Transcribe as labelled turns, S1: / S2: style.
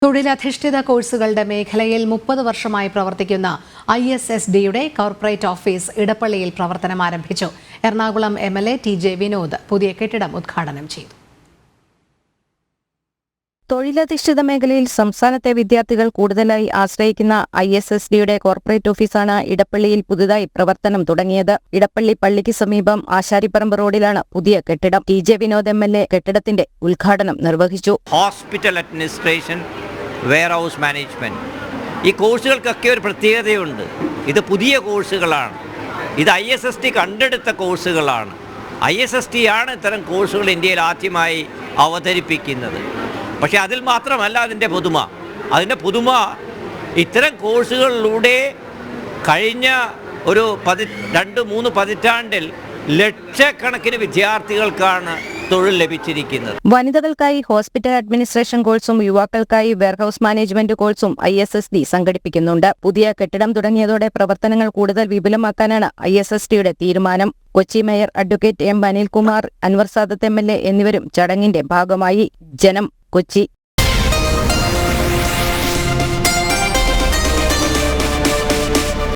S1: തൊഴിലധിഷ്ഠിത കോഴ്സുകളുടെ മേഖലയിൽ 30 വർഷമായി പ്രവർത്തിക്കുന്ന ISSDയുടെ കോർപ്പറേറ്റ് ഓഫീസ് ഇടപ്പള്ളിയിൽ പ്രവർത്തനം ആരംഭിച്ചു. എറണാകുളം MLA TJ വിനോദ് പുതിയ കെട്ടിടം ഉദ്ഘാടനം ചെയ്തു.
S2: തൊഴിലധിഷ്ഠിത മേഖലയിൽ സംസ്ഥാനത്തെ വിദ്യാർത്ഥികൾ കൂടുതലായി ആശ്രയിക്കുന്ന ISSDയുടെ കോർപ്പറേറ്റ് ഓഫീസാണ് ഇടപ്പള്ളിയിൽ പുതുതായി പ്രവർത്തനം തുടങ്ങിയത്. ഇടപ്പള്ളി പള്ളിക്ക് സമീപം ആശാരിപ്പറമ്പ് റോഡിലാണ് പുതിയ കെട്ടിടം. TJ വിനോദ് MLA കെട്ടിടത്തിന്റെ ഉദ്ഘാടനം നിർവഹിച്ചു.
S3: ഹോസ്പിറ്റൽ അഡ്മിനിസ്ട്രേഷൻ, വെയർഹൗസ് മാനേജ്മെന്റ്, ഈ കോഴ്സുകൾക്കൊക്കെ ഒരു പ്രത്യേകതയുണ്ട്. ഇത് പുതിയ കോഴ്സുകളാണ്. ഇത് ISSD കണ്ടെടുത്ത കോഴ്സുകളാണ്. ISSD ആണ് ഇത്തരം കോഴ്സുകൾ ഇന്ത്യയിൽ ആദ്യമായി അവതരിപ്പിക്കുന്നത്. പക്ഷേ അതിൽ മാത്രമല്ല അതിൻ്റെ പുതുമ ഇത്തരം കോഴ്സുകളിലൂടെ കഴിഞ്ഞ ഒരു 2-3 പതിറ്റാണ്ടിൽ ലക്ഷക്കണക്കിന് വിദ്യാർത്ഥികൾക്കാണ് തൊഴിൽ ലഭിച്ചിരിക്കുന്നത്.
S2: വനിതകൾക്കായി ഹോസ്പിറ്റൽ അഡ്മിനിസ്ട്രേഷൻ കോഴ്സും യുവാക്കൾക്കായി വെയർഹൌസ് മാനേജ്മെന്റ് കോഴ്സും ISSD സംഘടിപ്പിക്കുന്നുണ്ട്. പുതിയ കെട്ടിടം തുടങ്ങിയതോടെ പ്രവർത്തനങ്ങൾ കൂടുതൽ വിപുലമാക്കാനാണ് ISSDയുടെ തീരുമാനം. Kochi mayor advocate M. Anilkumar, Anwar Sadath MLA എന്നിവരും ചടങ്ങിന്റെ ഭാഗമായി. ജനം, കൊച്ചി.